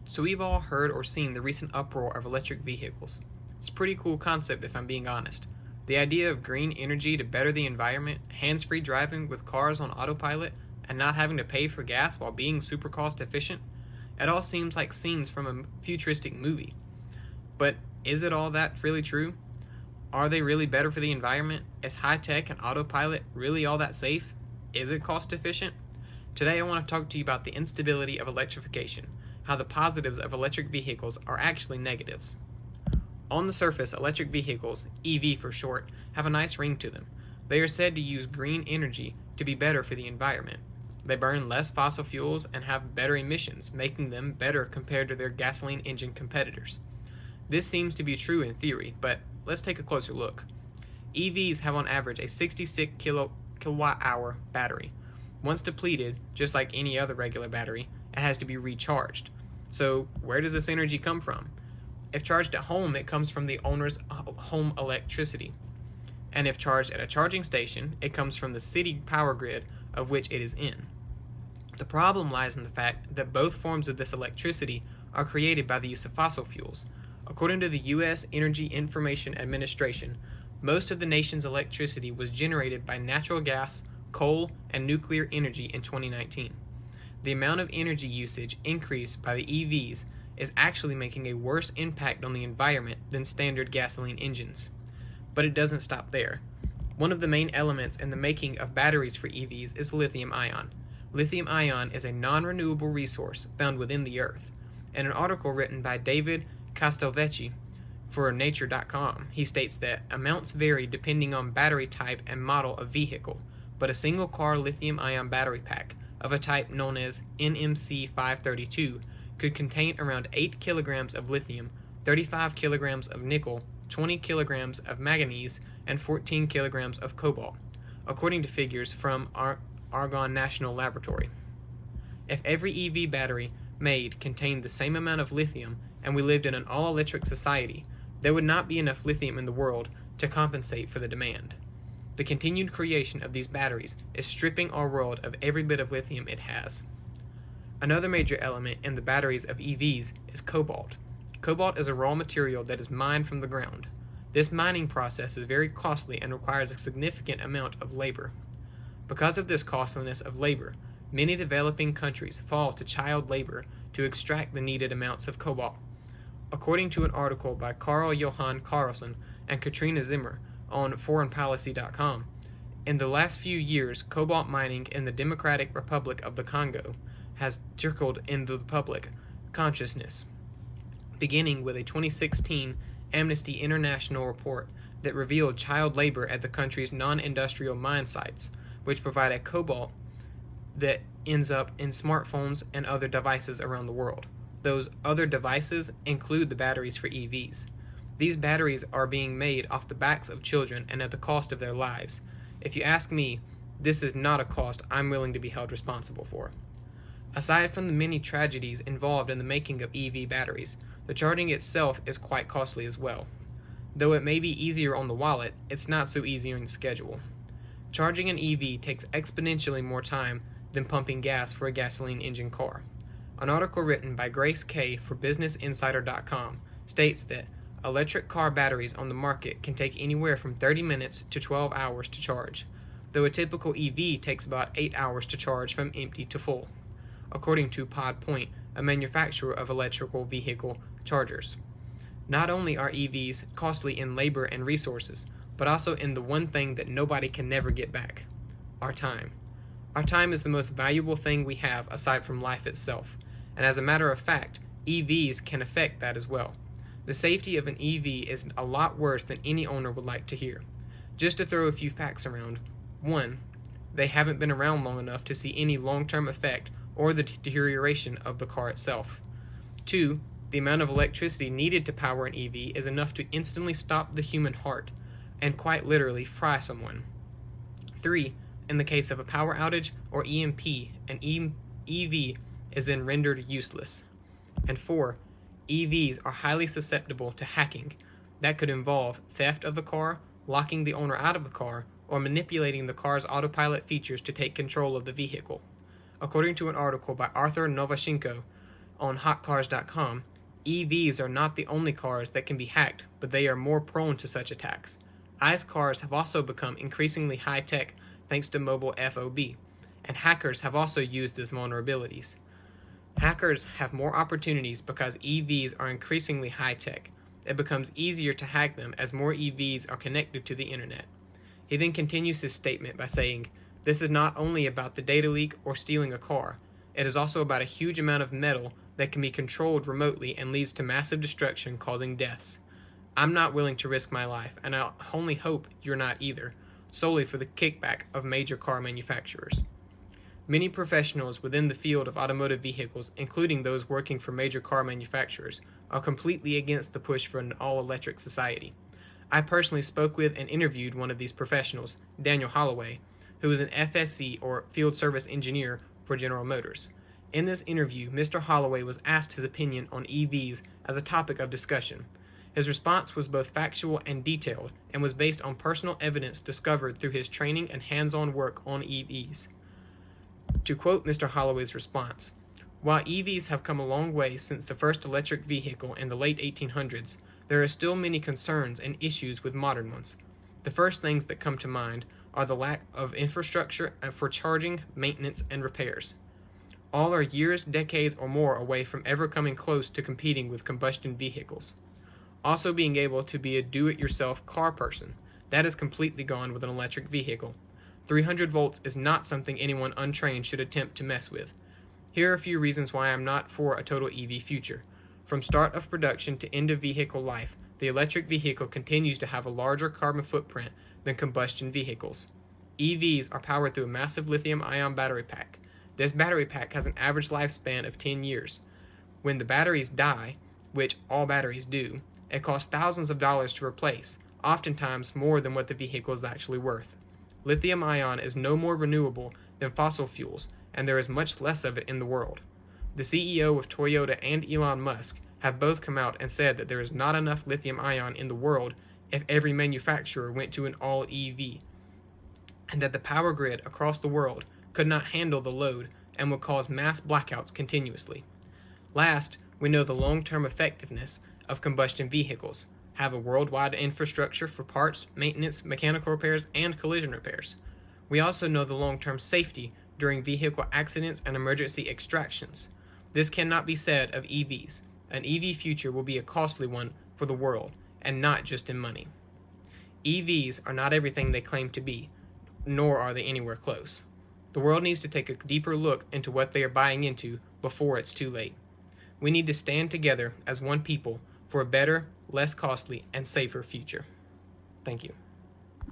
So we've all heard or seen the recent uproar of electric vehicles. It's a pretty cool concept if I'm being honest. The idea of green energy to better the environment, hands-free driving with cars on autopilot, and not having to pay for gas while being super cost efficient, it all seems like scenes from a futuristic movie. But is it all that really true? Are they really better for the environment? Is high-tech and autopilot really all that safe? Is it cost efficient? Today I want to talk to you about the instability of electrification, how the positives of electric vehicles are actually negatives. On the surface, electric vehicles, EV for short, have a nice ring to them. They are said to use green energy to be better for the environment. They burn less fossil fuels and have better emissions, making them better compared to their gasoline engine competitors. This seems to be true in theory, but let's take a closer look. EVs have on average a 66 kilowatt-hour battery. Once depleted, just like any other regular battery, it has to be recharged. So where does this energy come from? If charged at home, it comes from the owner's home electricity. And if charged at a charging station, it comes from the city power grid of which it is in. The problem lies in the fact that both forms of this electricity are created by the use of fossil fuels. According to the U.S. Energy Information Administration, most of the nation's electricity was generated by natural gas, coal, and nuclear energy in 2019. The amount of energy usage increased by the EVs is actually making a worse impact on the environment than standard gasoline engines. But it doesn't stop there. One of the main elements in the making of batteries for EVs is lithium ion. Lithium ion is a non-renewable resource found within the earth. In an article written by David Castelvecchi for Nature.com, he states that amounts vary depending on battery type and model of vehicle, but a single car lithium ion battery pack of a type known as NMC 532 could contain around 8 kilograms of lithium, 35 kilograms of nickel, 20 kilograms of manganese, and 14 kilograms of cobalt, according to figures from Argonne National Laboratory. If every EV battery made contained the same amount of lithium and we lived in an all-electric society, there would not be enough lithium in the world to compensate for the demand. The continued creation of these batteries is stripping our world of every bit of lithium it has. Another major element in the batteries of EVs is cobalt. Cobalt is a raw material that is mined from the ground. This mining process is very costly and requires a significant amount of labor. Because of this costliness of labor, many developing countries fall to child labor to extract the needed amounts of cobalt. According to an article by Carl Johan Carlson and Katrina Zimmer on foreignpolicy.com, in the last few years, cobalt mining in the Democratic Republic of the Congo has trickled into the public consciousness, beginning with a 2016 Amnesty International report that revealed child labor at the country's non-industrial mine sites, which provide a cobalt that ends up in smartphones and other devices around the world. Those other devices include the batteries for EVs. These batteries are being made off the backs of children and at the cost of their lives. If you ask me, this is not a cost I'm willing to be held responsible for. Aside from the many tragedies involved in the making of EV batteries, the charging itself is quite costly as well. Though it may be easier on the wallet, it's not so easy on the schedule. Charging an EV takes exponentially more time than pumping gas for a gasoline engine car. An article written by Grace Kay for BusinessInsider.com states that electric car batteries on the market can take anywhere from 30 minutes to 12 hours to charge, though a typical EV takes about 8 hours to charge from empty to full, according to Pod Point, a manufacturer of electrical vehicle chargers. Not only are EVs costly in labor and resources, but also in the one thing that nobody can never get back: our time. Our time is the most valuable thing we have aside from life itself, and as a matter of fact, EVs can affect that as well. The safety of an EV is a lot worse than any owner would like to hear. Just to throw a few facts around: 1. They haven't been around long enough to see any long-term effect or the deterioration of the car itself. 2. The amount of electricity needed to power an EV is enough to instantly stop the human heart and quite literally fry someone. 3. In the case of a power outage or EMP, an EV is then rendered useless. And 4. EVs are highly susceptible to hacking. That could involve theft of the car, locking the owner out of the car, or manipulating the car's autopilot features to take control of the vehicle. According to an article by Arthur Novashenko, on hotcars.com, EVs are not the only cars that can be hacked, but they are more prone to such attacks. ICE cars have also become increasingly high-tech thanks to mobile FOB, and hackers have also used these vulnerabilities. Hackers have more opportunities because EVs are increasingly high-tech. It becomes easier to hack them as more EVs are connected to the internet. He then continues his statement by saying, "This is not only about the data leak or stealing a car, it is also about a huge amount of metal that can be controlled remotely and leads to massive destruction causing deaths. I'm not willing to risk my life, and I only hope you're not either, solely for the kickback of major car manufacturers." Many professionals within the field of automotive vehicles, including those working for major car manufacturers, are completely against the push for an all-electric society. I personally spoke with and interviewed one of these professionals, Daniel Holloway, who is an FSC or Field Service Engineer for General Motors. In this interview, Mr. Holloway was asked his opinion on EVs as a topic of discussion. His response was both factual and detailed, and was based on personal evidence discovered through his training and hands-on work on EVs. To quote Mr. Holloway's response, "While EVs have come a long way since the first electric vehicle in the late 1800s, there are still many concerns and issues with modern ones. The first things that come to mind are the lack of infrastructure for charging, maintenance, and repairs. All are years, decades, or more away from ever coming close to competing with combustion vehicles. Also being able to be a do-it-yourself car person, that is completely gone with an electric vehicle. 300 volts is not something anyone untrained should attempt to mess with. Here are a few reasons why I'm not for a total EV future. From start of production to end of vehicle life, the electric vehicle continues to have a larger carbon footprint than combustion vehicles. EVs are powered through a massive lithium-ion battery pack. This battery pack has an average lifespan of 10 years. When the batteries die, which all batteries do, it costs thousands of dollars to replace, oftentimes more than what the vehicle is actually worth. Lithium-ion is no more renewable than fossil fuels, and there is much less of it in the world. The CEO of Toyota and Elon Musk have both come out and said that there is not enough lithium-ion in the world if every manufacturer went to an all-EV, and that the power grid across the world could not handle the load and would cause mass blackouts continuously. Last, we know the long-term effectiveness of combustion vehicles, have a worldwide infrastructure for parts, maintenance, mechanical repairs, and collision repairs. We also know the long-term safety during vehicle accidents and emergency extractions. This cannot be said of EVs. An EV future will be a costly one for the world, and not just in money. EVs are not everything they claim to be, nor are they anywhere close. The world needs to take a deeper look into what they are buying into before it's too late. We need to stand together as one people for a better, less costly, and safer future. Thank you.